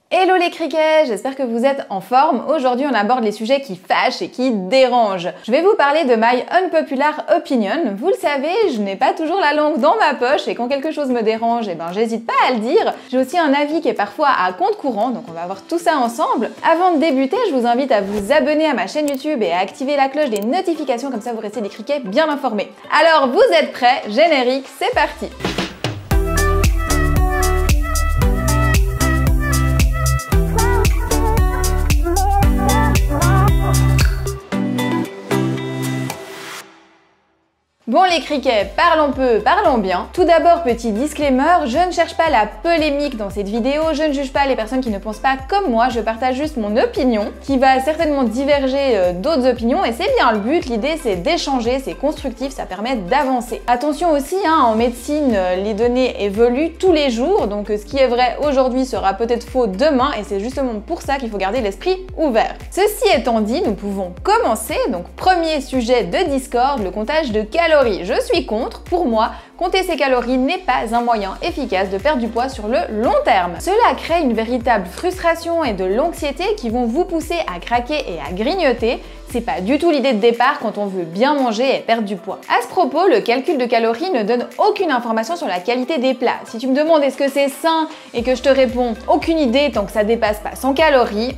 Hello les criquets, j'espère que vous êtes en forme. Aujourd'hui on aborde les sujets qui fâchent et qui dérangent. Je vais vous parler de my unpopular opinion. Vous le savez, je n'ai pas toujours la langue dans ma poche et quand quelque chose me dérange, j'hésite pas à le dire. J'ai aussi un avis qui est parfois à compte courant, donc on va voir tout ça ensemble. Avant de débuter, je vous invite à vous abonner à ma chaîne YouTube et à activer la cloche des notifications, comme ça vous restez des criquets bien informés. Alors vous êtes prêts? Générique, c'est parti! Bon les criquets, parlons peu, parlons bien. Tout d'abord, petit disclaimer, je ne cherche pas la polémique dans cette vidéo, je ne juge pas les personnes qui ne pensent pas comme moi, je partage juste mon opinion, qui va certainement diverger d'autres opinions, et c'est bien le but, l'idée c'est d'échanger, c'est constructif, ça permet d'avancer. Attention aussi, en médecine, les données évoluent tous les jours, donc ce qui est vrai aujourd'hui sera peut-être faux demain, et c'est justement pour ça qu'il faut garder l'esprit ouvert. Ceci étant dit, nous pouvons commencer, donc premier sujet de Discord, le comptage de calories. Je suis contre, pour moi, compter ses calories n'est pas un moyen efficace de perdre du poids sur le long terme. Cela crée une véritable frustration et de l'anxiété qui vont vous pousser à craquer et à grignoter. C'est pas du tout l'idée de départ quand on veut bien manger et perdre du poids. À ce propos, le calcul de calories ne donne aucune information sur la qualité des plats. Si tu me demandes est-ce que c'est sain et que je te réponds aucune idée tant que ça dépasse pas 100 calories,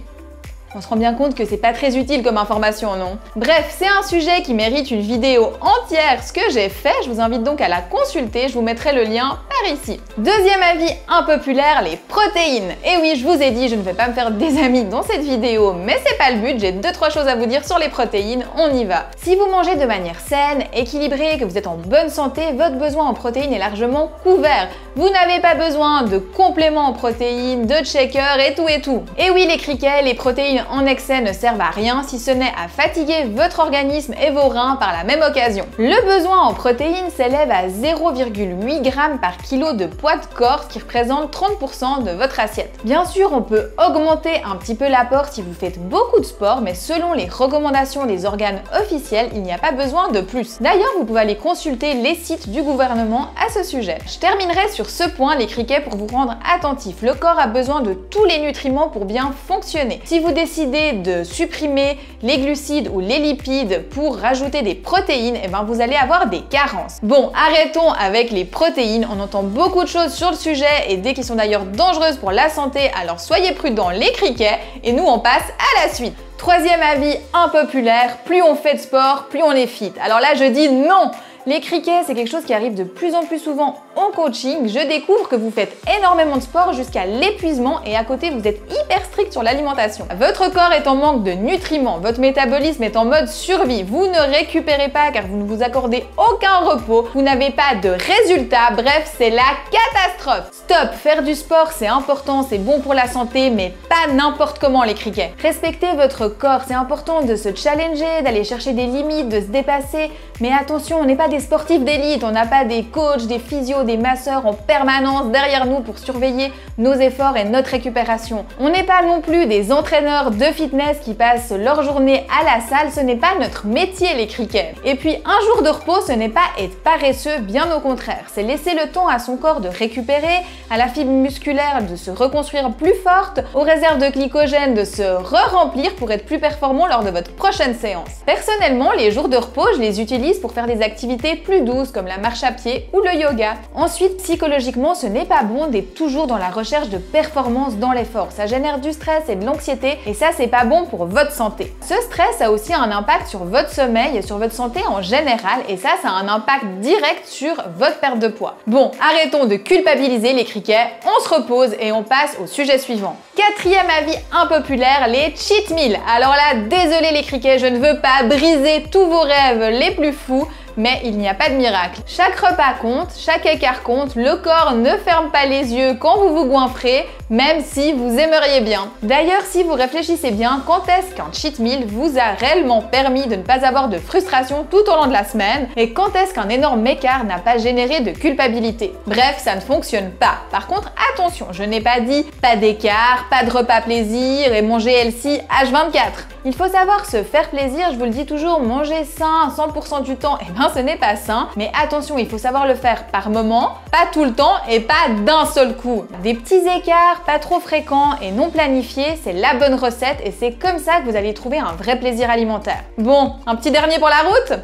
on se rend bien compte que c'est pas très utile comme information, non? Bref, c'est un sujet qui mérite une vidéo entière, ce que j'ai fait. Je vous invite donc à la consulter, je vous mettrai le lien par ici. Deuxième avis impopulaire, les protéines. Et oui, je vous ai dit, je ne vais pas me faire des amis dans cette vidéo, mais c'est pas le but, j'ai 2-3 choses à vous dire sur les protéines, on y va. Si vous mangez de manière saine, équilibrée, que vous êtes en bonne santé, votre besoin en protéines est largement couvert. Vous n'avez pas besoin de compléments en protéines, de shakers et tout. Et oui les criquets, les protéines en excès ne servent à rien si ce n'est à fatiguer votre organisme et vos reins par la même occasion. Le besoin en protéines s'élève à 0,8 g par kilo de poids de corps, ce qui représente 30% de votre assiette. Bien sûr, on peut augmenter un petit peu l'apport si vous faites beaucoup de sport, mais selon les recommandations des organes officiels, il n'y a pas besoin de plus. D'ailleurs, vous pouvez aller consulter les sites du gouvernement à ce sujet. Je terminerai sur ce point, les criquets, pour vous rendre attentifs. Le corps a besoin de tous les nutriments pour bien fonctionner. Si vous décidez de supprimer les glucides ou les lipides pour rajouter des protéines, vous allez avoir des carences. Bon, arrêtons avec les protéines, on entend beaucoup de choses sur le sujet et des qui sont d'ailleurs dangereuses pour la santé, alors soyez prudents les criquets et nous on passe à la suite. Troisième avis impopulaire, plus on fait de sport, plus on est fit. Alors là je dis non! Les criquets, c'est quelque chose qui arrive de plus en plus souvent en coaching. Je découvre que vous faites énormément de sport jusqu'à l'épuisement et à côté, vous êtes hyper strict sur l'alimentation. Votre corps est en manque de nutriments, votre métabolisme est en mode survie. Vous ne récupérez pas car vous ne vous accordez aucun repos, vous n'avez pas de résultats, bref, c'est la catastrophe. Stop, faire du sport, c'est important, c'est bon pour la santé, mais pas n'importe comment les criquets. Respectez votre corps, c'est important de se challenger, d'aller chercher des limites, de se dépasser, mais attention, on n'est pas des sportifs d'élite, on n'a pas des coachs, des physios, des masseurs en permanence derrière nous pour surveiller nos efforts et notre récupération. On n'est pas non plus des entraîneurs de fitness qui passent leur journée à la salle, ce n'est pas notre métier les criquets. Et puis un jour de repos, ce n'est pas être paresseux, bien au contraire, c'est laisser le temps à son corps de récupérer, à la fibre musculaire de se reconstruire plus forte, aux réserves de glycogène de se re-remplir pour être plus performant lors de votre prochaine séance. Personnellement, les jours de repos, je les utilise pour faire des activités plus douces comme la marche à pied ou le yoga. Ensuite, psychologiquement, ce n'est pas bon d'être toujours dans la recherche de performance dans l'effort. Ça génère du stress et de l'anxiété et ça, c'est pas bon pour votre santé. Ce stress a aussi un impact sur votre sommeil et sur votre santé en général et ça a un impact direct sur votre perte de poids. Bon, arrêtons de culpabiliser les criquets, on se repose et on passe au sujet suivant. Quatrième avis impopulaire, les cheat meals. Alors là, désolé les criquets, je ne veux pas briser tous vos rêves les plus fous, mais il n'y a pas de miracle. Chaque repas compte, chaque écart compte, le corps ne ferme pas les yeux quand vous vous goinfrez, même si vous aimeriez bien. D'ailleurs, si vous réfléchissez bien, quand est-ce qu'un cheat meal vous a réellement permis de ne pas avoir de frustration tout au long de la semaine et quand est-ce qu'un énorme écart n'a pas généré de culpabilité? Bref, ça ne fonctionne pas. Par contre, attention, je n'ai pas dit pas d'écart, pas de repas plaisir et manger healthy H24. Il faut savoir se faire plaisir, je vous le dis toujours, manger sain 100% du temps, bien, ce n'est pas sain, mais attention, il faut savoir le faire par moment, pas tout le temps et pas d'un seul coup. Des petits écarts, pas trop fréquents et non planifiés, c'est la bonne recette et c'est comme ça que vous allez trouver un vrai plaisir alimentaire. Bon, un petit dernier pour la route?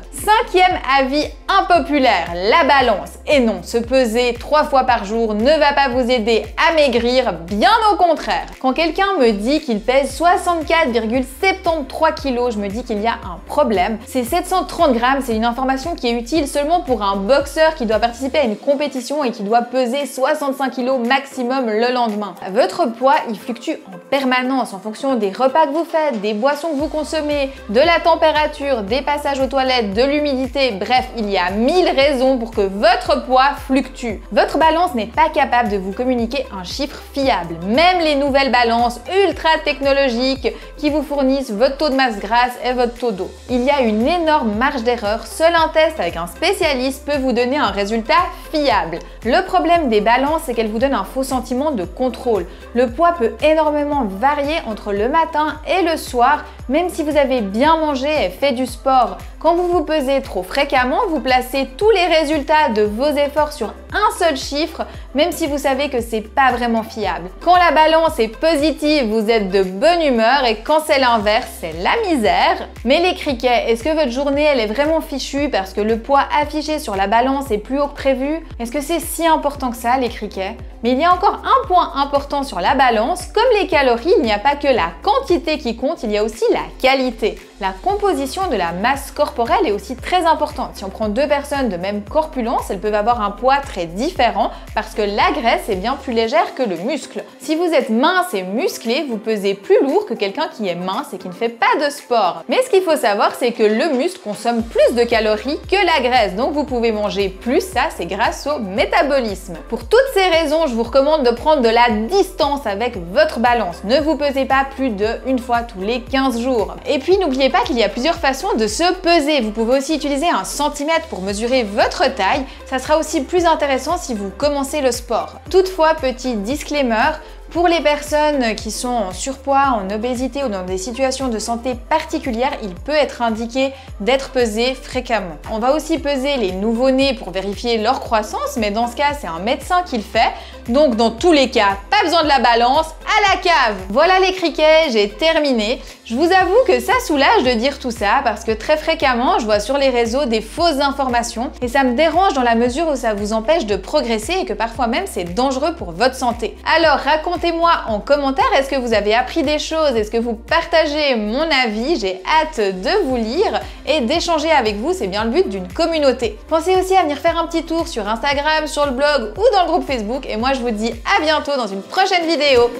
5e avis impopulaire, la balance. Et non, se peser 3 fois par jour ne va pas vous aider à maigrir, bien au contraire. Quand quelqu'un me dit qu'il pèse 64,73 kg, je me dis qu'il y a un problème. Ces 730 grammes, c'est une information qui est utile seulement pour un boxeur qui doit participer à une compétition et qui doit peser 65 kg maximum le lendemain. Votre poids, il fluctue en permanence en fonction des repas que vous faites, des boissons que vous consommez, de la température, des passages aux toilettes, de l'humidité, bref, il y a 1000 raisons pour que votre poids fluctue. Votre balance n'est pas capable de vous communiquer un chiffre fiable. Même les nouvelles balances ultra technologiques qui vous fournissent votre taux de masse grasse et votre taux d'eau. Il y a une énorme marge d'erreur, seul un test avec un spécialiste peut vous donner un résultat fiable. Le problème des balances, c'est qu'elles vous donnent un faux sentiment de contrôle. Le poids peut énormément varier entre le matin et le soir, même si vous avez bien mangé et fait du sport. Quand vous vous pesez trop fréquemment, vous placez tous les résultats de vos efforts sur un seul chiffre, même si vous savez que c'est pas vraiment fiable. Quand la balance est positive, vous êtes de bonne humeur et quand c'est l'inverse, c'est la misère. Mais les criquets, est-ce que votre journée elle est vraiment fichue parce que le poids affiché sur la balance est plus haut que prévu? Est-ce que c'est si important que ça, les criquets? Mais il y a encore un point important sur la balance, comme les calories, il n'y a pas que la quantité qui compte, il y a aussi la qualité. La composition de la masse corporelle est aussi très importante. Si on prend deux personnes de même corpulence, elles peuvent avoir un poids très différent parce que la graisse est bien plus légère que le muscle. Si vous êtes mince et musclé, vous pesez plus lourd que quelqu'un qui est mince et qui ne fait pas de sport. Mais ce qu'il faut savoir, c'est que le muscle consomme plus de calories que la graisse, donc vous pouvez manger plus, ça c'est grâce au métabolisme. Pour toutes ces raisons, je vous recommande de prendre de la distance avec votre balance. Ne vous pesez pas plus d'une fois tous les 15 jours. Et puis n'oubliez pas qu'il y a plusieurs façons de se peser. Vous pouvez aussi utiliser un centimètre pour mesurer votre taille. Ça sera aussi plus intéressant si vous commencez le sport. Toutefois, petit disclaimer, pour les personnes qui sont en surpoids, en obésité ou dans des situations de santé particulières, il peut être indiqué d'être pesé fréquemment. On va aussi peser les nouveau-nés pour vérifier leur croissance, mais dans ce cas, c'est un médecin qui le fait. Donc dans tous les cas, pas besoin de la balance, à la cave! Voilà les criquets, j'ai terminé. Je vous avoue que ça soulage de dire tout ça parce que très fréquemment, je vois sur les réseaux des fausses informations et ça me dérange dans la mesure où ça vous empêche de progresser et que parfois même c'est dangereux pour votre santé. Alors racontez-moi en commentaire, est-ce que vous avez appris des choses? Est-ce que vous partagez mon avis? J'ai hâte de vous lire et d'échanger avec vous, c'est bien le but d'une communauté. Pensez aussi à venir faire un petit tour sur Instagram, sur le blog ou dans le groupe Facebook et moi je vous dis à bientôt dans une prochaine vidéo.